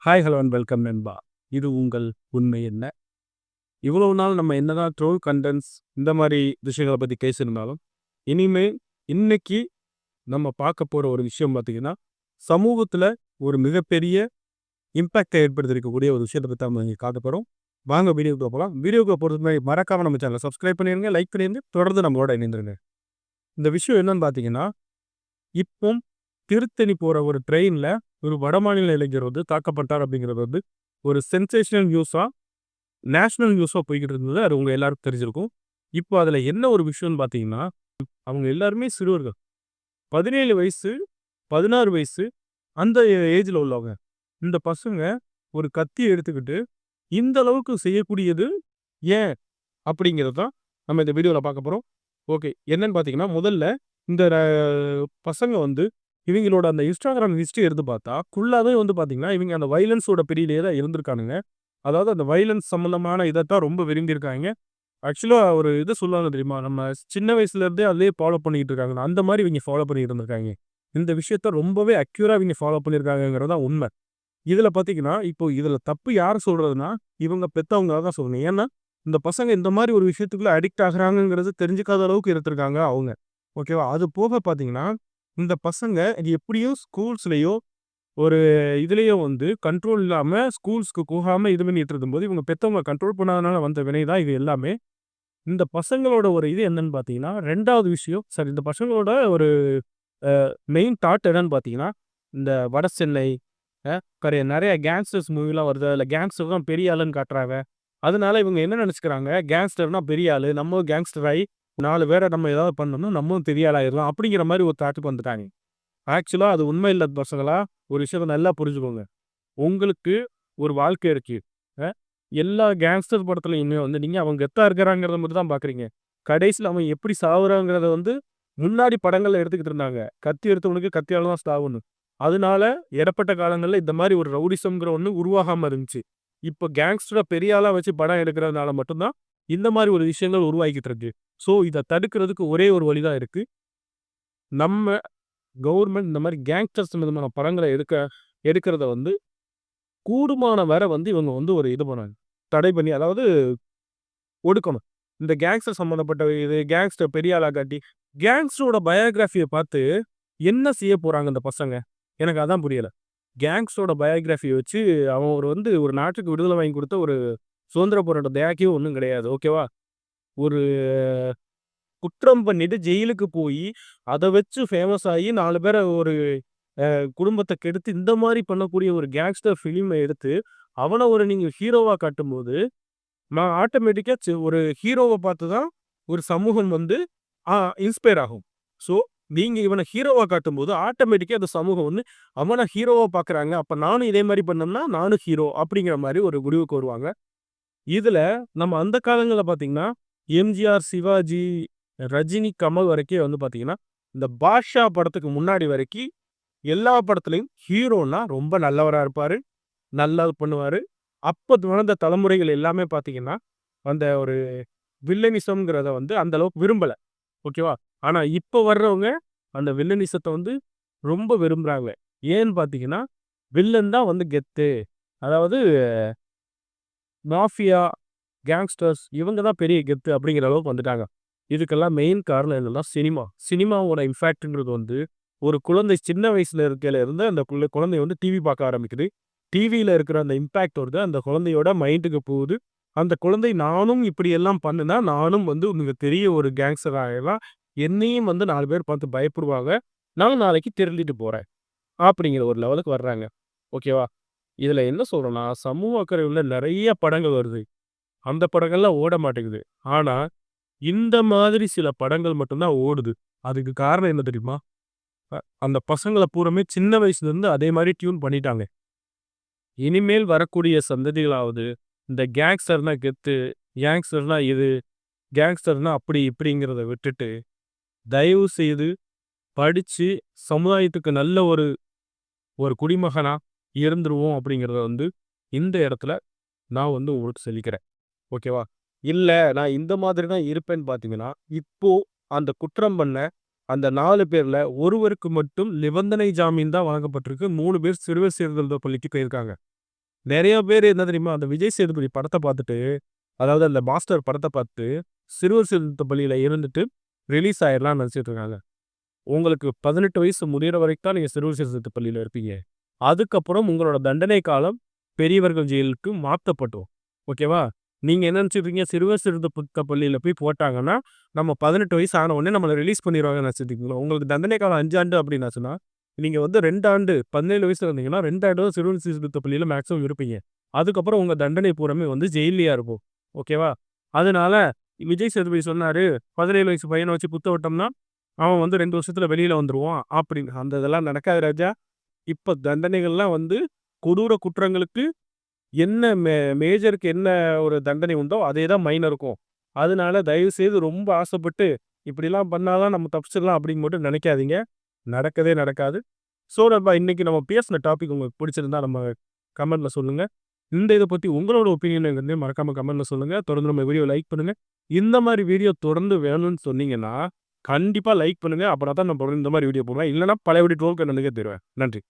Hi hello and welcome நண்பா. இது உங்கள் உண்மை என்ன? இவ்வளவு நாள் நம்ம என்னதான் ட்ரோல் கண்டென்ட்ஸ் இந்த மாதிரி விஷயங்களை பற்றி பேசியிருந்தாலும் இனிமே இன்னைக்கு நம்ம பார்க்க போகிற ஒரு விஷயம் பார்த்தீங்கன்னா சமூகத்தில் ஒரு மிகப்பெரிய இம்பேக்டை ஏற்படுத்திருக்கக்கூடிய ஒரு விஷயத்தை பற்றி நம்ம இங்கே காட்ட போகிறோம். வாங்க வீடியோக்குள்ள போகலாம். வீடியோக்குள்ள போகிறது மாதிரி மறக்காம நம்ம சேனலை சப்ஸ்கிரைப் பண்ணிடுங்க, லைக் பண்ணிடுங்க, தொடர்ந்து நம்மளோட இணைந்துருங்க. இந்த விஷயம் என்னன்னு பார்த்தீங்கன்னா, இப்போ திருத்தணி போகிற ஒரு ட்ரெயினில் ஒரு வடமாநில இளைஞர் வந்து தாக்கப்பட்டார் அப்படிங்கிறது வந்து ஒரு சென்சேஷனல் நியூஸாக நேஷனல் நியூஸாக போய்கிட்டு இருந்தது. அது உங்கள் எல்லாருக்கும் தெரிஞ்சிருக்கும். இப்போ அதில் என்ன ஒரு விஷயம்னு பார்த்தீங்கன்னா, அவங்க எல்லாருமே சிறுவர்கள். 17 வயசு, 16 வயசு அந்த ஏஜில் உள்ளவங்க. இந்த பசங்க ஒரு கத்தி எடுத்துக்கிட்டு இந்த அளவுக்கு செய்யக்கூடியது ஏன் அப்படிங்கிறது தான் நம்ம இந்த வீடியோவில் பார்க்க போகிறோம். ஓகே, என்னன்னு பார்த்தீங்கன்னா, முதல்ல இந்த பசங்க வந்து இவங்களோட அந்த இன்ஸ்டாகிராம் ஹிஸ்ட்ரி எடுத்து பார்த்தா ஃபுல்லாகவே வந்து பார்த்தீங்கன்னா, இவங்க அந்த வைலன்ஸோட பிரியிலே தான் இருந்திருக்கானுங்க. அதாவது அந்த வைலன்ஸ் சம்மந்தமான இதைத்தான் ரொம்ப விரும்பியிருக்காங்க. ஆக்சுவலாக ஒரு இது சொல்லுவாங்க தெரியுமா, நம்ம சின்ன வயசுலேருந்தே அதே ஃபாலோ பண்ணிட்டு இருக்காங்க. அந்த மாதிரி இவங்க ஃபாலோ பண்ணிட்டு இருந்திருக்காங்க. இந்த விஷயத்த ரொம்பவே அக்யூரா இவங்க ஃபாலோ பண்ணியிருக்காங்கிறது தான் உண்மை. இதில் பார்த்தீங்கன்னா, இப்போ இதில் தப்பு யார் சொல்கிறதுனா, இவங்க பெற்றவங்க தான் சொல்லணும். ஏன்னா இந்த பசங்க இந்த மாதிரி ஒரு விஷயத்துக்குள்ள அடிக்ட் ஆகுறாங்கிறது தெரிஞ்சுக்காத அளவுக்கு இருந்திருக்காங்க அவங்க. ஓகேவா? அது போக பார்த்தீங்கன்னா, இந்த பசங்க இது எப்படியும் ஸ்கூல்ஸ்லேயோ ஒரு இதுலேயும் வந்து கண்ட்ரோல் இல்லாம ஸ்கூல்ஸ்க்கு போகாம இது பண்ணிட்டு இருக்கும்போது, இவங்க பெத்தவங்க கண்ட்ரோல் பண்ணாதனால வந்த வினை தான் இது எல்லாமே. இந்த பசங்களோட ஒரு இது என்னன்னு பார்த்தீங்கன்னா, 2வது விஷயம் சரி இந்த பசங்களோட ஒரு மெயின் தாட் என்னன்னு பார்த்தீங்கன்னா, இந்த வட சென்னை நெறைய கேங்ஸ்டர்ஸ் மூவிலாம் வருது. அதில கேங்ஸ்டர் தான் பெரிய ஆளுன்னு காட்டுறாங்க. அதனால இவங்க என்ன நெனச்சுக்கிறாங்க, கேங்ஸ்டர்னா பெரிய ஆளு. நம்மளும் கேங்ஸ்டர் ஆயி 4 பேர நம்ம ஏதாவது பண்ணோம்னா, நம்மளும் பெரிய ஆள் ஆயிரலாம். அப்படிங்கிற மாரி ஒரு தாட்டுக்கு வந்துட்டாங்க. ஆக்சுவலா அது உண்மை இல்ல பசங்களா. ஒரு விஷயத்த நல்லா புரிஞ்சுக்கோங்க. உங்களுக்கு ஒரு வாழ்க்கை இருக்கு. அ எல்லா கேங்ஸ்டர் படத்துலயுமே வந்து நீங்க அவங்க கெத்தா இருக்கிறாங்கிறத மட்டும் தான் பார்க்குறீங்க. கடைசில அவன் எப்படி சாவுறாங்கிறத வந்து முன்னாடி படங்கள்ல எடுத்துக்கிட்டு இருந்தாங்க. கத்தி எடுத்தவனுக்கு கத்தியால தான் சாவுன்னு. அதனால இடைப்பட்ட காலங்கள்ல இந்த மாரி ஒரு ரவுடிசம்ங்கிற ஒண்ணு உருவாகாம இருந்துச்சு. இப்போ கேங்ஸ்டர பெரிய ஆளா வச்சு படம் எடுக்கிறதுனால மட்டும் தான் இந்த மாரி ஒரு விஷயங்கள் உருவாகிக்கிட்டு இருக்கு. ஸோ இத தடுக்கிறதுக்கு ஒரே ஒரு வழி தான் இருக்கு. நம்ம கவர்மெண்ட் இந்த மாரி கேங்ஸ்டர்ஸ் சம்பந்தமான படங்கள எடுக்கிறத வந்து கூடுமான வரை வந்து இவங்க வந்து ஒரு இது பண்ணாங்க. தடை பண்ணி அதாவது ஒடுக்கணும். இந்த கேங்ஸ்டர் சம்மந்தப்பட்ட இது கேங்ஸ்டர் பெரிய ஆளா காட்டி, கேங்ஸ்டரோட பயோகிராஃபிய பார்த்து என்ன செய்ய போறாங்க இந்த பசங்க? எனக்கு அதான் புரியல. கேங்ஸ்டரோட பயோகிராஃபிய வச்சு அவன் ஒரு நாட்டுக்கு விடுதலை வாங்கி குடுத்த ஒரு சுதந்திர போராட்ட தியாகியோ ஒண்ணும் கிடையாது. ஓகேவா? ஒரு குற்றம் பண்ணிட்டு ஜெயிலுக்கு போயி, அத வச்சு ஃபேமஸ் ஆயி 4 பேர ஒரு குடும்பத்த கெடுத்து இந்த மாரி பண்ணக்கூடிய ஒரு கேங்ஸ்டர் ஃபிலிம எடுத்து, அவன ஒரு நீங்க ஹீரோவா காட்டும்போது, நான் ஆட்டோமேட்டிக்கா ஒரு ஹீரோவ பார்த்து தான் ஒரு சமூகம் வந்து ஆ இன்ஸ்பயர் ஆகும். ஸோ, நீங்க இவன ஹீரோவா காட்டும்போது, ஆட்டோமேட்டிக்கா அந்த சமூகம் வந்து அவன ஹீரோவா பார்க்குறாங்க. அப்ப நானும் இதே மாரி பண்ணோம்னா, நானும் ஹீரோ அப்படிங்கிற மாரி ஒரு முடிவுக்கு வருவாங்க. இதுல நம்ம அந்த காலங்கள்ல பார்த்தீங்கன்னா, எம்ஜிஆர், சிவாஜி, ரஜினி, கமல் வரைக்கும் வந்து பார்த்தீங்கன்னா, இந்த பாட்ஷா படத்துக்கு முன்னாடி வரைக்கி எல்லா படத்துலயும் ஹீரோன்னா ரொம்ப நல்லவரா இருப்பாரு. நல்லா பண்ணுவாரு. அப்ப வளர்ந்த தலைமுறைகள் எல்லாமே பார்த்தீங்கன்னா, அந்த ஒரு வில்லனிசம்ங்கிறத வந்து அந்த அளவுக்கு விரும்பல. ஓகேவா? ஆனா இப்ப வர்றவங்க அந்த வில்லனிசத்த வந்து ரொம்ப விரும்புறாங்க. ஏன்னு பார்த்தீங்கன்னா, வில்லன் தான் வந்து கெத்து. அதாவது மாஃபியா, கேங்ஸ்டர்ஸ் இவங்க தான் பெரிய கெத்து அப்படிங்கிற அளவுக்கு வந்துட்டாங்க. இதுக்கெல்லாம் மெயின் காரணம் என்னன்னா சினிமா. சினிமாவோட இம்பாக்ட்ங்கிறது வந்து ஒரு குழந்தை சின்ன வயசுல இருக்கையில இருந்து அந்த குழந்தை வந்து டிவி பார்க்க ஆரம்பிக்குது. டிவியில இருக்கிற அந்த இம்பாக்ட் வருது. அந்த குழந்தையோட மைண்டுக்கு போகுது. அந்த குழந்தை நானும் இப்படியெல்லாம் பண்ணுனா, நானும் வந்து உனக்கு பெரிய ஒரு கேங்ஸ்டர் ஆயிரலாம். என்னையும் வந்து 4 பேர் பார்த்து பயப்படுவாங்க. நான் நாளைக்கு திருந்திட்டு போறேன். அப்படிங்கிற ஒரு லெவலுக்கு வர்றாங்க. ஓகேவா? இதுல என்ன சொல்றேன்னா, சமூக அக்கறை உள்ள நெறைய படங்கள் வருது. அந்த படங்கள்லாம் ஓட மாட்டேங்குது. ஆனா, இந்த மாதிரி சில படங்கள் மட்டும் தான் ஓடுது. அதுக்கு காரணம் என்ன தெரியுமா? அந்த பசங்கள பூராமே சின்ன வயசுலருந்து அதே மாரி டியூன் பண்ணிட்டாங்க. இனிமேல் வரக்கூடிய சந்ததிகளாவது, இந்த கேங்ஸ்டர்னா கெத்து, கேங்ஸ்டர்னா இது, கேங்ஸ்டர்னா அப்படி இப்படிங்கிறத விட்டுட்டு, தயவு செய்து படிச்சு சமுதாயத்துக்கு நல்ல ஒரு ஒரு குடிமகனா இருந்துருவோம் அப்படிங்கிறத வந்து, இந்த இடத்துல நான் வந்து உங்களுக்கு சொல்லிக்கிறேன். ஓகேவா? இல்ல நான் இந்த மாதிரி தான் இருப்பேன்னு பார்த்தீங்கன்னா, இப்போ அந்த குற்றம் பண்ண அந்த 4 பேர்ல ஒருவருக்கு மட்டும் நிபந்தனை ஜாமீன் தான் வழங்கப்பட்டிருக்கு. 3 பேர் சிறுவர் சீர்திருத்த பள்ளிக்கு போயிருக்காங்க. நெறைய பேர் என்ன தெரியுமா? அந்த விஜய் சேதுபதி படத்த பார்த்துட்டு, அதாவது அந்த மாஸ்டர் படத்த பார்த்து, சிறுவர் சிறுத்தை பள்ளியில இருந்துட்டு ரிலீஸ் ஆயிரலாம்னு நெனச்சுட்டு இருக்காங்க. உங்களுக்கு 18 வயசு முடியிற வரைக்கும் தான் நீங்க சிறுவர் சிறுத்தை பள்ளியில இருப்பீங்க. அதுக்கப்புறம் உங்களோட தண்டனை காலம் பெரியவர்கள் ஜெயிலுக்கு மாத்தப்படும். ஓகேவா? நீங்க என்ன நெனச்சுட்ருக்கீங்க? சிறுவர் சிறுத்தை பள்ளியில போய் போட்டாங்கன்னா, நம்ம 18 வயசு ஆன உடனே நம்மள ரிலீஸ் பண்ணிருவாங்கன்னு நெனச்சுட்ருக்கீங்களா? உங்களுக்கு தண்டனை காலம் 5 ஆண்டு அப்டின்னாச்சுன்னா, நீங்க வந்து 2 ஆண்டு 17 வயசுல இருந்தீங்கன்னா, 2 ஆண்டு தான் சிறுவர் சிறுத்தை பள்ளியில மேக்ஸிமம் இருப்பீங்க. அதுக்கப்புறம் உங்க தண்டனை பூராமே வந்து ஜெயில்லயா இருக்கும். ஓகேவா? அதனால விஜய் சேதுபதி சொன்னாரு, 17 வயசு பையன வச்சு குத்த விட்டோம்னா, அவன் வந்து 2 வருஷத்துல வெளியில வந்துருவான் அப்படின்னு. அந்த இதெல்லாம் நடக்காது ராஜா. இப்ப தண்டனைகள்லாம் வந்து கொடூர குற்றங்களுக்கு என்ன மேஜருக்கு என்ன ஒரு தண்டனை உண்டோ, அதே தான் மைனருக்கும். அதனால தயவுசெய்து ரொம்ப ஆசைப்பட்டு, இப்படிலாம் பண்ணா தான் நம்ம தப்பிச்சிடலாம் அப்படின்னு மட்டும் நெனைக்காதீங்க. நடக்கவே நடக்காது. ஸோ நண்பா, இன்னைக்கு நம்ம பேசின டாபிக் உங்களுக்கு பிடிச்சிருந்தா நம்ம கமெண்ட்ல சொல்லுங்க. இந்த இத பத்தி உங்களோட ஒப்பீனியன் என்னன்னு மறக்காம கமெண்ட்ல சொல்லுங்க. தொடர்ந்து நம்ம வீடியோ லைக் பண்ணுங்க. இந்த மாரி வீடியோ தொடர்ந்து வேணும்னு சொன்னீங்கன்னா, கண்டிப்பா லைக் பண்ணுங்க. அப்பனா தான் நான் தொடர்ந்து இந்த மாரி வீடியோ போடுவேன். இல்லன்னா பழைய வீடியோ ட்ரோல் கண்டென்ட்க்கே போயிருவேன். நன்றி.